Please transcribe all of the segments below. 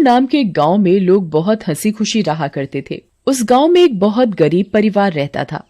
नाम के एक गांव में लोग बहुत हंसी खुशी रहा करते थे। उस गांव में एक बहुत गरीब परिवार रहता था।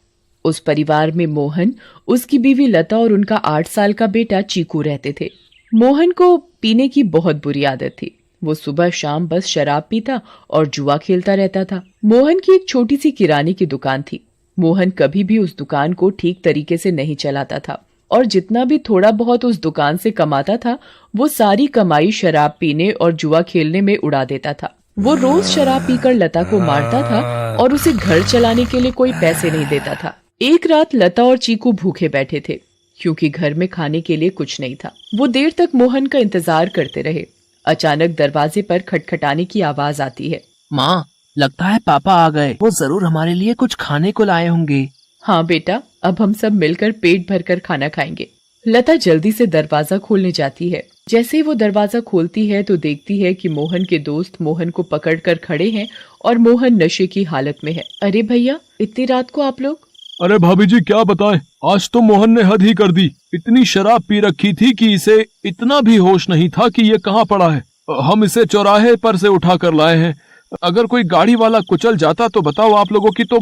उस परिवार में मोहन, उसकी बीवी लता और उनका 8 साल का बेटा चीकू रहते थे। मोहन को पीने की बहुत बुरी आदत थी। वो सुबह शाम बस शराब पीता और जुआ खेलता रहता था। मोहन की एक छोटी सी किराने की दुकान थी। मोहन कभी भी उस दुकान को ठीक तरीके से नहीं चलाता था और जितना भी थोड़ा बहुत उस दुकान से कमाता था वो सारी कमाई शराब पीने और जुआ खेलने में उड़ा देता था। वो रोज शराब पीकर लता को मारता था और उसे घर चलाने के लिए कोई पैसे नहीं देता था। एक रात लता और चीकू भूखे बैठे थे क्योंकि घर में खाने के लिए कुछ नहीं था। वो देर तक मोहन का इंतजार करते रहे। अचानक दरवाजे पर खटखटाने की आवाज आती है। माँ, लगता है पापा आ गए। वो जरूर हमारे लिए कुछ खाने को लाए होंगे। हाँ बेटा, अब हम सब मिलकर पेट भरकर खाना खाएंगे। लता जल्दी से दरवाजा खोलने जाती है। जैसे ही वो दरवाजा खोलती है तो देखती है कि मोहन के दोस्त मोहन को पकड़कर खड़े हैं और मोहन नशे की हालत में है। अरे भैया, इतनी रात को आप लोग? अरे भाभी जी, क्या बताएं, आज तो मोहन ने हद ही कर दी। इतनी शराब पी रखी थी कि इसे इतना भी होश नहीं था कि ये कहाँ पड़ा है। हम इसे चौराहे पर से उठा कर लाए हैं। अगर कोई गाड़ी वाला कुचल जाता तो बताओ, आप लोगों की तो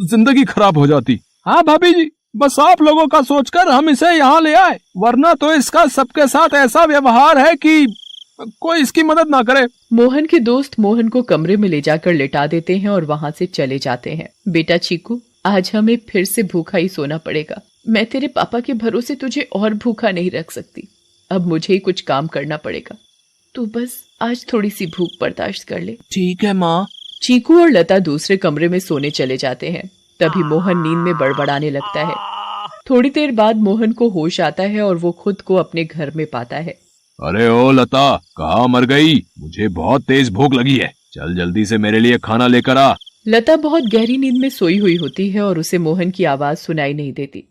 जिंदगी खराब हो जाती। हाँ भाभी जी, बस आप लोगों का सोचकर हम इसे यहाँ ले आए, वरना तो इसका सबके साथ ऐसा व्यवहार है कि कोई इसकी मदद ना करे। मोहन के दोस्त मोहन को कमरे में ले जाकर लिटा देते हैं और वहाँ से चले जाते हैं। बेटा चीकू, आज हमें फिर से भूखा ही सोना पड़ेगा। मैं तेरे पापा के भरोसे तुझे और भूखा नहीं रख सकती। अब मुझे ही कुछ काम करना पड़ेगा। तू बस आज थोड़ी सी भूख बर्दाश्त कर ले। ठीक है माँ। चीकू और लता दूसरे कमरे में सोने चले जाते हैं। तभी मोहन नींद में बड़बड़ाने लगता है। थोड़ी देर बाद मोहन को होश आता है और वो खुद को अपने घर में पाता है। अरे ओ लता, कहाँ मर गई? मुझे बहुत तेज भूख लगी है। चल जल्दी से मेरे लिए खाना लेकर आ। लता बहुत गहरी नींद में सोई हुई होती है और उसे मोहन की आवाज सुनाई नहीं देती।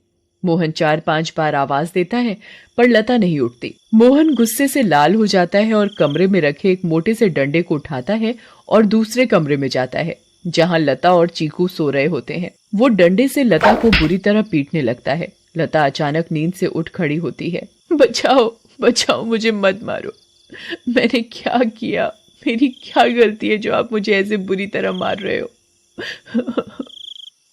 मोहन 4-5 बार आवाज देता है पर लता नहीं उठती। मोहन गुस्से से लाल हो जाता है और कमरे में रखे एक मोटे से डंडे को उठाता है और दूसरे कमरे में जाता है जहां लता और चीकू सो रहे होते हैं। वो डंडे से लता को बुरी तरह पीटने लगता है। लता अचानक नींद से उठ खड़ी होती है। बचाओ बचाओ, मुझे मत मारो। मैंने क्या किया? मेरी क्या गलती है जो आप मुझे ऐसे बुरी तरह मार रहे हो?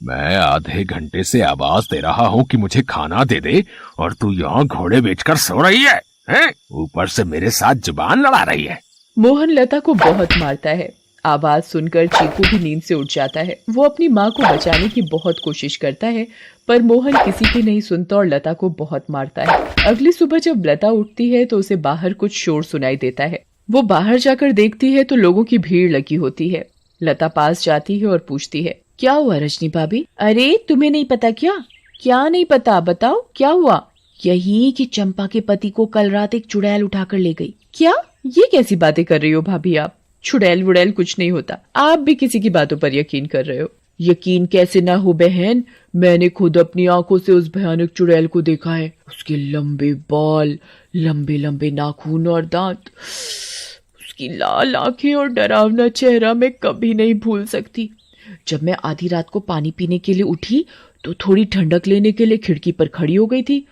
मैं आधे घंटे से आवाज दे रहा हूँ कि मुझे खाना दे दे और तू यहाँ घोड़े बेचकर सो रही है, हैं? ऊपर से मेरे साथ जुबान लड़ा रही है। मोहन लता को बहुत मारता है। आवाज सुनकर चीकू भी नींद से उठ जाता है। वो अपनी माँ को बचाने की बहुत कोशिश करता है पर मोहन किसी की नहीं सुनता और लता को बहुत मारता है। अगली सुबह जब लता उठती है तो उसे बाहर कुछ शोर सुनाई देता है। वो बाहर जाकर देखती है तो लोगों की भीड़ लगी होती है। लता पास जाती है और पूछती है, क्या हुआ रजनी भाभी? अरे तुम्हें नहीं पता क्या? क्या नहीं पता, बताओ क्या हुआ? यही कि चंपा के पति को कल रात एक चुड़ैल उठाकर ले गई। क्या? ये कैसी बातें कर रही हो भाभी आप? चुड़ैल वुड़ैल कुछ नहीं होता। आप भी किसी की बातों पर यकीन कर रहे हो। यकीन कैसे ना हो बहन, मैंने खुद अपनी आंखों से उस भयानक चुड़ैल को देखा है। उसके लंबे बाल, लंबे लंबे नाखून और दांत, उसकी लाल आंखें और डरावना चेहरा मैं कभी नहीं भूल सकती। जब मैं आधी रात को पानी पीने के लिए उठी तो थोड़ी ठंडक लेने के लिए खिड़की पर खड़ी हो गई थी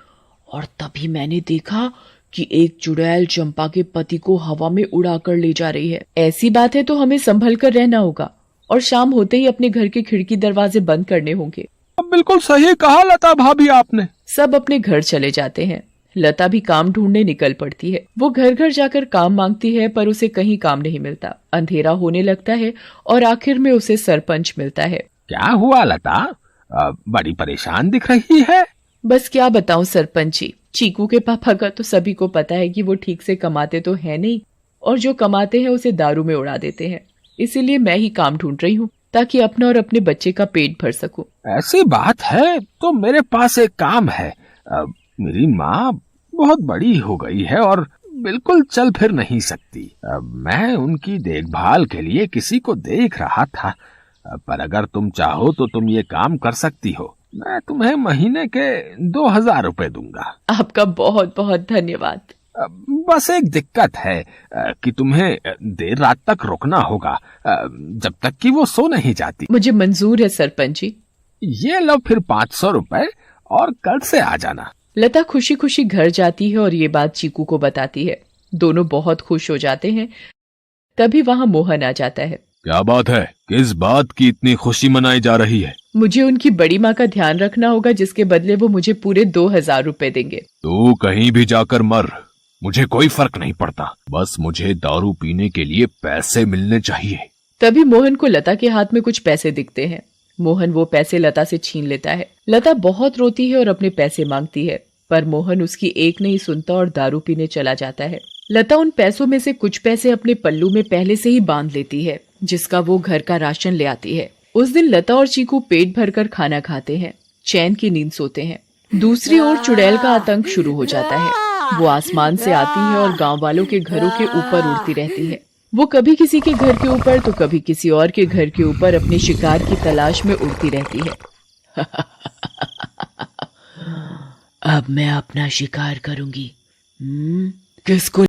और तभी मैंने देखा कि एक चुड़ैल चंपा के पति को हवा में उड़ाकर ले जा रही है। ऐसी बात है तो हमें संभल कर रहना होगा और शाम होते ही अपने घर के खिड़की दरवाजे बंद करने होंगे। बिल्कुल सही कहा लता भाभी आपने। सब अपने घर चले जाते हैं। लता भी काम ढूंढने निकल पड़ती है। वो घर घर जाकर काम मांगती है पर उसे कहीं काम नहीं मिलता। अंधेरा होने लगता है और आखिर में उसे सरपंच मिलता है। क्या हुआ लता? बड़ी परेशान दिख रही है। बस क्या बताऊं सरपंच जी, चीकू के पापा का तो सभी को पता है कि वो ठीक से कमाते तो है नहीं और जो कमाते हैं उसे दारू में उड़ा देते हैं। इसीलिए मैं ही काम ढूंढ रही हूँ ताकि अपना और अपने बच्चे का पेट भर सकूं। ऐसी बात है तो मेरे पास एक काम है। मेरी माँ बहुत बड़ी हो गई है और बिल्कुल चल फिर नहीं सकती। मैं उनकी देखभाल के लिए किसी को देख रहा था, पर अगर तुम चाहो तो तुम ये काम कर सकती हो। मैं तुम्हें महीने के 2000 रुपए दूंगा। आपका बहुत बहुत धन्यवाद। बस एक दिक्कत है कि तुम्हें देर रात तक रुकना होगा, जब तक कि वो सो नहीं जाती। मुझे मंजूर है सरपंच जी। ये लो फिर 500 रुपए और कल से आ जाना। लता खुशी खुशी घर जाती है और ये बात चीकू को बताती है। दोनों बहुत खुश हो जाते हैं। तभी वहाँ मोहन आ जाता है। क्या बात है? किस बात की इतनी खुशी मनाई जा रही है? मुझे उनकी बड़ी माँ का ध्यान रखना होगा, जिसके बदले वो मुझे पूरे 2000 रुपए देंगे। तू कहीं भी जाकर मर, मुझे कोई फर्क नहीं पड़ता, बस मुझे दारू पीने के लिए पैसे मिलने चाहिए। तभी मोहन को लता के हाथ में कुछ पैसे दिखते हैं। मोहन वो पैसे लता से छीन लेता है। लता बहुत रोती है और अपने पैसे मांगती है, पर मोहन उसकी एक नहीं सुनता और दारू पीने चला जाता है। लता उन पैसों में से कुछ पैसे अपने पल्लू में पहले से ही बांध लेती है, जिसका वो घर का राशन ले आती है। उस दिन लता और चीकू पेट भरकर खाना खाते हैं, चैन की नींद सोते हैं। दूसरी ओर चुड़ैल का आतंक शुरू हो जाता है। वो आसमान से आती है और गांव वालों के घरों के ऊपर उड़ती रहती है। वो कभी किसी के घर के ऊपर तो कभी किसी और के घर के ऊपर अपने शिकार की तलाश में उड़ती रहती है। अब मैं अपना शिकार करूंगी। किसको